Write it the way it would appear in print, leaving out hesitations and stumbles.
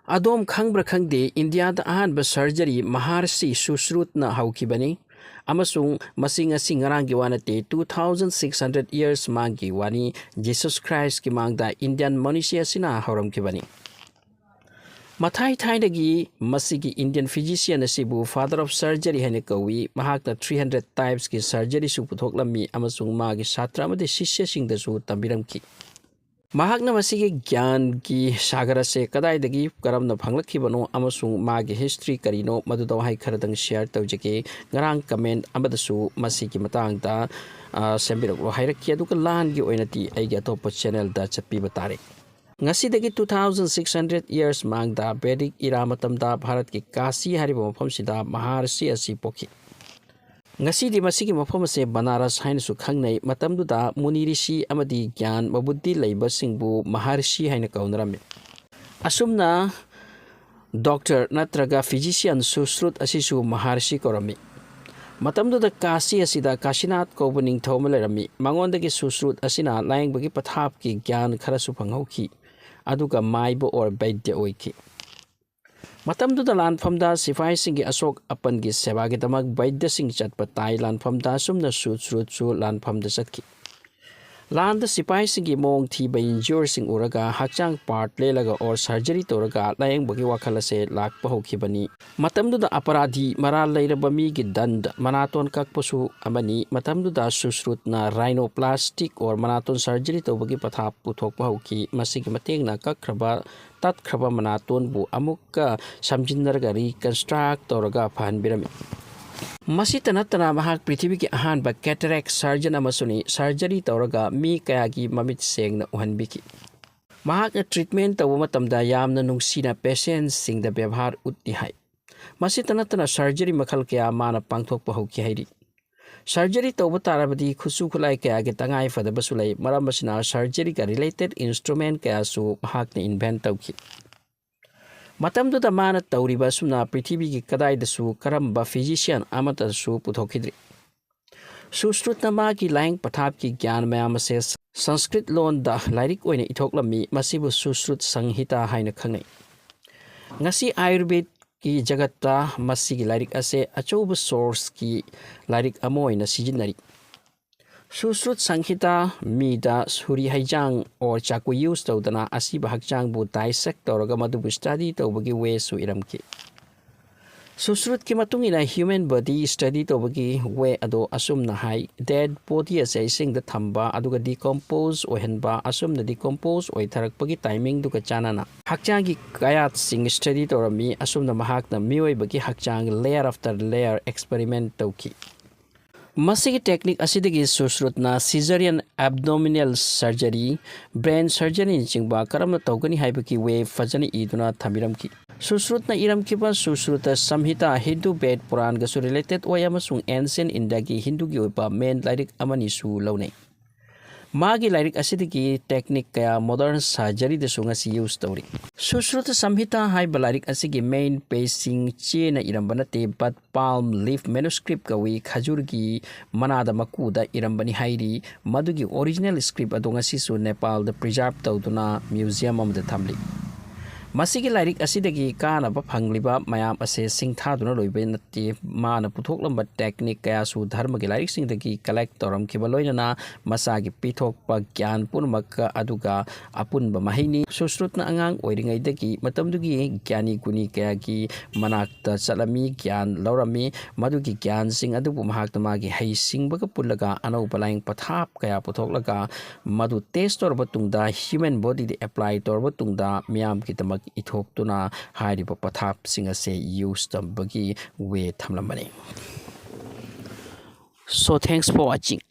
Adom Khangbra Khangde, India the Ahan Surgery Maharshi Sushrutna Haukibani, Amasung Masinga Singarangiwanate 2600 years Mangi Wani, Jesus Christ Kimangda Indian Monisha Sina Horam Kibani. Mathai Tainagi, Masigi Indian physician Sibu, father of surgery Henekawi, Mahakta 300 types ki surgery Suputoklami, Amasung Magi Satrama de Shisha Sing the Su Tambiramki. Mahakna masigi gyan ki sagara se kadai dagi karamna phanglakhi bano amasung magi history karino madudaw hai kharadang share tawjake ngarang comment amadasu masigi matang da sembirok lo hairakki aduka lan gi oinati aigi atop channel da chappi batare ngasi dagi 2600 years mangda Vedic era matamda Bharat ki Kashi hariba mafam sida Maharshi asi pokhi ngasi di masigi mafam se Banaras hain su khangnai matamduda Muni Rishi amadi gyan mabuddhi leiba singbu Maharshi hain kaunrame asumna doctor natraga physician Sushrut asisu Maharshi korami matamduda Kashi asida Kashinath kobuning thaumalerami mangondagi Sushrut asina laingbagi pathap ki gyan kharasu phangauki aduga maibo or baidya oiki Matamdu da land from da Sifai Singi Asok upon Gis Sebagitamak by the Sing Chat Patai land from da Sumna Surgery land from the Satki. Land the Sipai Singi Mong Ti by injure Sing Uraga, Hakchang part Lelaga or surgery Toraga, lying Bagiwakala se Lak Pahokibani. Matamdu da Aparadi, Mara Later Bamigi Dund, Manaton Kakposu Amani, Matamdu da Sushrut na rhinoplastic or Manaton surgery to Bagipatha Putok Pahoki, Masik Mating Kakraba. Tat kraba manaton bu amukka samjindarga reconstruct toraga phan birami masi tanatana mahak prithvi ki ahan ba cataract surgeon amasuni surgery toraga mi kaya gi mamit sengna uhanbiki mahak treatment taw matamda yamna nungsina patients singda byabhar utti hai masi tanatana surgery makhal kya mana pangthok pa hoki hairi surgery tawba tarabadi khusu khulai kaya ge tangai fadaba sulai maram basina surgery ka related instrument kaya su mahakna invent tawki matamdu da mana tawriba sumna prithvi gi kadai da su karamba physician amata su puthokidri Sushruta ma ki lang pathap ki gyan mayam se Sanskrit lon da lairik oina ithoklammi masibu Sushrut Sanghita haina khangai ngasi Ayurved ki jagata masigi lairik ase achoba source ki lairik amoina sijinari Sushrut Sanghita mida suri haijang or chakwe use tawdana asiba hakchang bu dissect tawraga madubu study tawbagi way su iramki Sushrut ki matungina human body study tawbagi way ado asumna hai dead body ase sing the thamba aduga decompose ohenba asumna decompose oi tharakpagi timing duka chanana hakchang gi kayat sing study tawrami asumna mahakna mioi bagi hakchang layer after layer experiment tawki Masigi technique asidagi Sushrut na cesarean abdominal surgery brain surgery chingba karamna tawgani haibaki way fajani iduna thamiramki Sushrut na iramkiba Sushruta Samhita Hindu Ved Puran gasu related oyamasung ancient Indagi Hindu gi oiba main lyric amani su launai Magi lyric asidagi technique kaya modern surgery de sunga si use tawri Sushruta Samhita hai lyric asigi main pacing chena irambanate but palm leaf manuscript kawi khajurgi manada makuda irambani hairi madugi original script adonga sisu Nepal the preserve tawduna museum amda thamli Masigi lyric asidagi kana ba phangliba mayam ase singthaduna loibe natti mana puthoklamba technique kaya su dharma gi lyric singdagi collect toram kibaloina masagi pithok pa gyan punmaka aduga apunba mahini Sushrutna angang oiringai dagi matamdugi gyani guni kaya gi manakta chalami gyan laurami madugi gyan sing adubu mahakta magi hei singbaga pullaga anau balaing pathap kaya puthoklaga madu test torba tungda human body de apply torba tungda miyam ki tamak ithok hariba pathap singa se use tambagi way thamlambani. So thanks for watching.